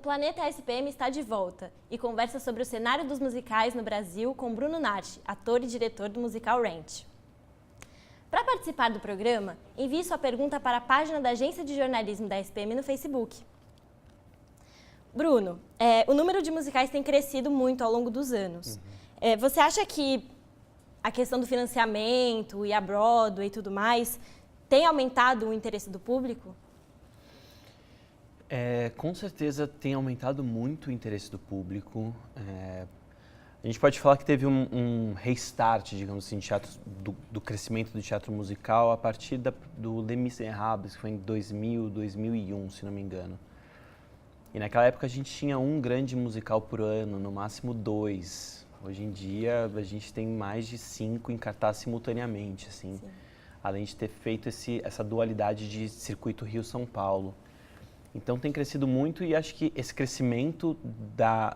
Planeta SPM está de volta e conversa sobre o cenário dos musicais no Brasil com Bruno Narchi, ator e diretor do musical Rent. Para participar do programa, envie sua pergunta para a página da Agência de Jornalismo da SPM no Facebook. Bruno, o número de musicais tem crescido muito ao longo dos anos. Você acha que a questão do financiamento e a Broadway e tudo mais tem aumentado o interesse do público? Com certeza tem aumentado muito o interesse do público. A gente pode falar que teve um restart, digamos assim, do crescimento do teatro musical a partir do Les Misérables, que foi em 2000, 2001, se não me engano. E naquela época a gente tinha um grande musical por ano, no máximo 2. Hoje em dia a gente tem mais de 5 em cartaz simultaneamente, assim. Sim. Além de ter feito essa dualidade de circuito Rio-São Paulo. Então tem crescido muito e acho que esse crescimento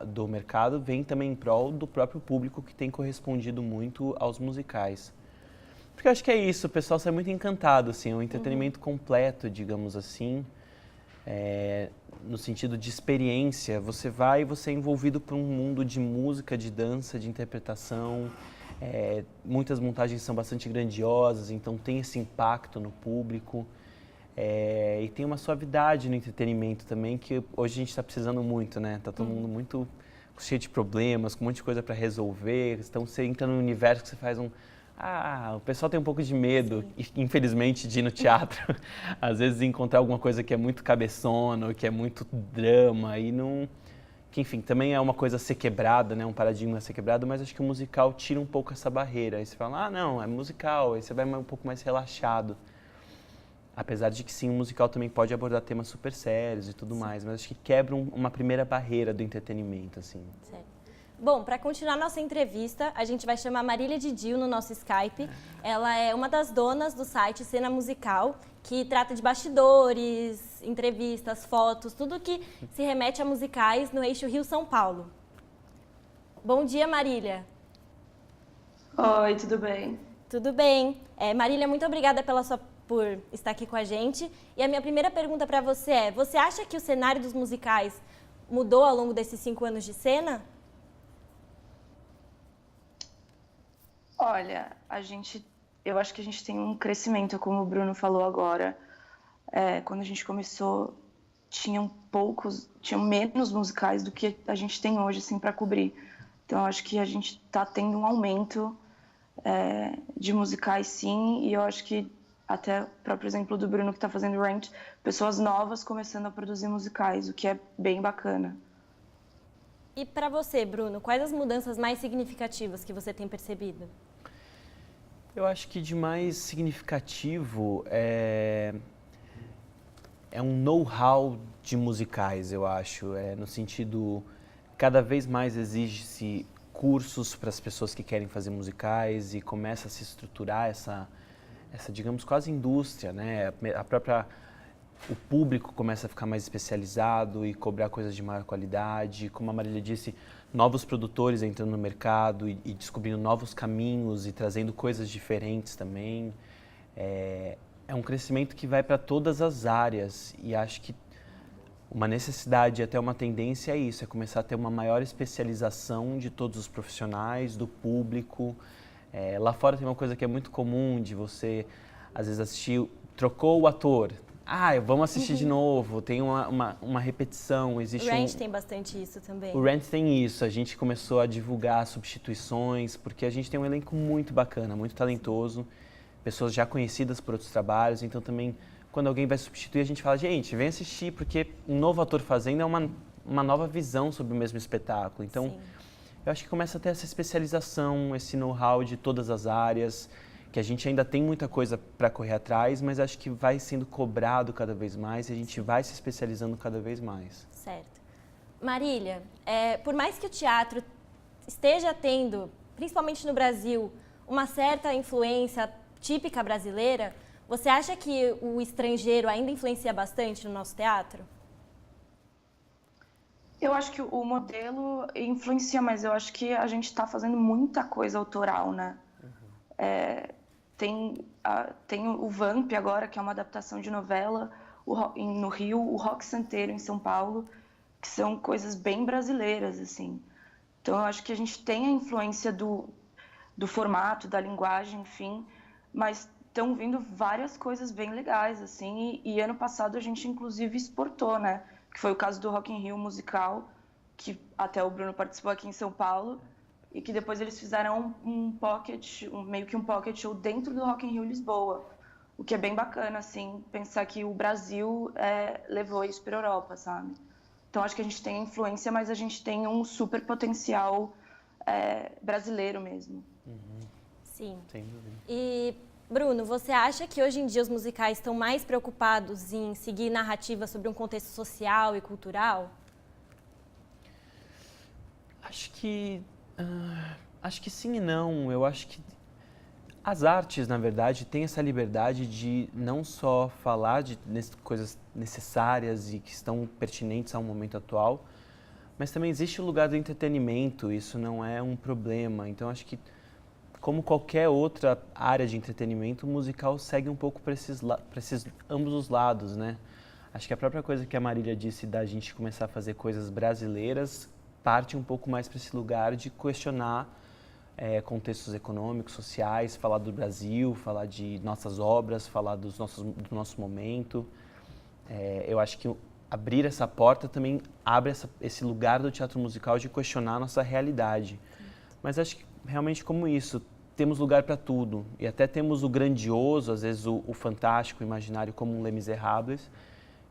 do mercado vem também em prol do próprio público que tem correspondido muito aos musicais. Porque eu acho que é isso, o pessoal sai muito encantado, assim, é um entretenimento completo, digamos assim, no sentido de experiência. Você vai e você é envolvido por um mundo de música, de dança, de interpretação. Muitas montagens são bastante grandiosas, então tem esse impacto no público. E tem uma suavidade no entretenimento também, que hoje a gente está precisando muito, né? Tá todo mundo muito cheio de problemas, com um monte de coisa para resolver. Então você entra num universo que você faz o pessoal tem um pouco de medo, infelizmente, de ir no teatro. Às vezes encontrar alguma coisa que é muito cabeçona, ou que é muito drama, e não... Que, enfim, também é uma coisa a ser quebrada, né? Um paradigma a ser quebrado, mas acho que o musical tira um pouco essa barreira. Aí você fala, não, é musical, aí você vai um pouco mais relaxado. Apesar de que sim, o musical também pode abordar temas super sérios e tudo mais, mas acho que quebra uma primeira barreira do entretenimento, assim. Certo. Bom, para continuar nossa entrevista, a gente vai chamar Marília Didio no nosso Skype. Ela é uma das donas do site Cena Musical, que trata de bastidores, entrevistas, fotos, tudo que se remete a musicais no eixo Rio-São Paulo. Bom dia, Marília. Oi, tudo bem? Tudo bem. Marília, muito obrigada por estar aqui com a gente. E a minha primeira pergunta para você é, você acha que o cenário dos musicais mudou ao longo desses 5 anos de cena? Olha, eu acho que a gente tem um crescimento, como o Bruno falou agora. Quando a gente começou, tinham menos musicais do que a gente tem hoje, assim, para cobrir. Então, eu acho que a gente está tendo um aumento de musicais, sim, e eu acho que até o próprio exemplo do Bruno que está fazendo Rent, pessoas novas começando a produzir musicais, o que é bem bacana. E para você, Bruno, quais as mudanças mais significativas que você tem percebido? Eu acho que de mais significativo é um know-how de musicais, eu acho, no sentido, cada vez mais exige-se cursos para as pessoas que querem fazer musicais e começa a se estruturar essa digamos, quase indústria, né? O público começa a ficar mais especializado e cobrar coisas de maior qualidade. Como a Marília disse, novos produtores entrando no mercado e descobrindo novos caminhos e trazendo coisas diferentes também. É um crescimento que vai para todas as áreas e acho que uma necessidade, até uma tendência é isso, é começar a ter uma maior especialização de todos os profissionais, do público. Lá fora tem uma coisa que é muito comum de você, às vezes, assistir, trocou o ator. Vamos assistir de novo, tem uma repetição. O Rent tem bastante isso também. O Rent tem isso, a gente começou a divulgar substituições, porque a gente tem um elenco muito bacana, muito talentoso, pessoas já conhecidas por outros trabalhos, então também, quando alguém vai substituir, a gente fala, gente, vem assistir, porque um novo ator fazendo é uma nova visão sobre o mesmo espetáculo. Então, sim. Eu acho que começa a ter essa especialização, esse know-how de todas as áreas, que a gente ainda tem muita coisa para correr atrás, mas acho que vai sendo cobrado cada vez mais e a gente vai se especializando cada vez mais. Certo. Marília, por mais que o teatro esteja tendo, principalmente no Brasil, uma certa influência típica brasileira, você acha que o estrangeiro ainda influencia bastante no nosso teatro? Eu acho que o modelo influencia, mas eu acho que a gente está fazendo muita coisa autoral, né? Tem o Vamp agora, que é uma adaptação de novela, no Rio, o Rock Santeiro em São Paulo, que são coisas bem brasileiras, assim. Então eu acho que a gente tem a influência do formato, da linguagem, enfim, mas estão vindo várias coisas bem legais, assim, e ano passado a gente inclusive exportou, né? Que foi o caso do Rock in Rio musical, que até o Bruno participou aqui em São Paulo, e que depois eles fizeram meio que um pocket show dentro do Rock in Rio Lisboa, o que é bem bacana, assim, pensar que o Brasil levou isso para a Europa, sabe? Então acho que a gente tem influência, mas a gente tem um super potencial brasileiro mesmo. Sim. Sem dúvida. E, Bruno, você acha que hoje em dia os musicais estão mais preocupados em seguir narrativas sobre um contexto social e cultural? Acho que sim e não. Eu acho que as artes, na verdade, têm essa liberdade de não só falar de coisas necessárias e que estão pertinentes ao momento atual, mas também existe o lugar do entretenimento, isso não é um problema. Então, acho que, como qualquer outra área de entretenimento, o musical segue um pouco para esses ambos os lados, né? Acho que a própria coisa que a Marília disse da gente começar a fazer coisas brasileiras parte um pouco mais para esse lugar de questionar contextos econômicos, sociais, falar do Brasil, falar de nossas obras, falar do nosso momento. Eu acho que abrir essa porta também abre esse lugar do teatro musical de questionar a nossa realidade. Mas acho que realmente como isso, temos lugar para tudo. E até temos o grandioso, às vezes o fantástico, o imaginário, como um Les Misérables,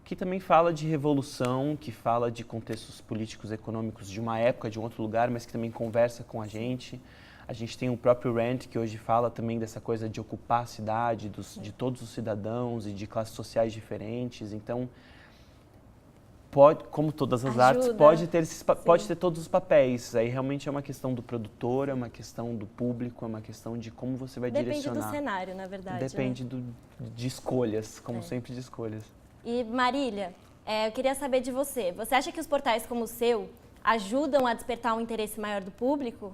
que também fala de revolução, que fala de contextos políticos, econômicos de uma época, de um outro lugar, mas que também conversa com a gente. A gente tem o próprio Rent, que hoje fala também dessa coisa de ocupar a cidade, de todos os cidadãos e de classes sociais diferentes. Então, como todas as artes, pode ter todos os papéis. Aí realmente é uma questão do produtor, é uma questão do público, é uma questão de como você vai direcionar. Depende do cenário, na verdade. Depende de escolhas, como sempre de escolhas. E Marília, eu queria saber de você. Você acha que os portais como o seu ajudam a despertar um interesse maior do público?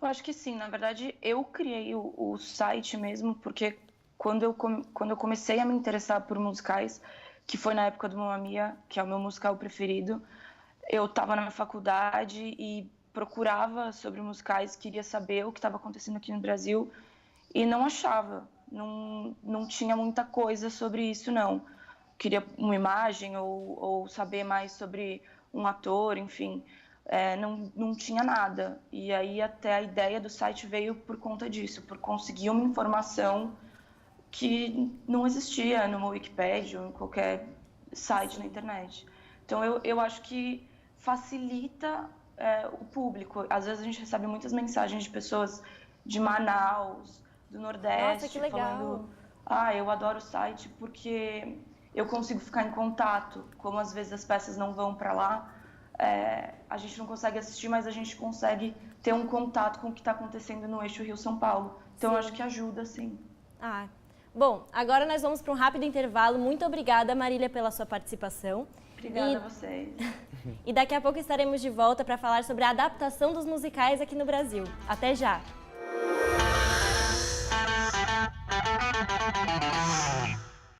Eu acho que sim. Na verdade, eu criei o site mesmo porque quando eu comecei a me interessar por musicais, que foi na época do Mamma Mia, que é o meu musical preferido, eu estava na minha faculdade e procurava sobre musicais, queria saber o que estava acontecendo aqui no Brasil e não achava. Não tinha muita coisa sobre isso, não. Queria uma imagem ou saber mais sobre um ator, enfim. Não tinha nada. E aí até a ideia do site veio por conta disso, por conseguir uma informação que não existia numa Wikipédia ou em qualquer site na internet. Então eu acho que facilita o público. Às vezes a gente recebe muitas mensagens de pessoas de Manaus, do Nordeste, Nossa, que legal. falando, eu adoro o site porque eu consigo ficar em contato, como às vezes as peças não vão para lá, a gente não consegue assistir, mas a gente consegue ter um contato com o que está acontecendo no eixo Rio-São Paulo. Então eu acho que ajuda, sim. Bom, agora nós vamos para um rápido intervalo. Muito obrigada, Marília, pela sua participação. Obrigada a vocês. E daqui a pouco estaremos de volta para falar sobre a adaptação dos musicais aqui no Brasil. Até já!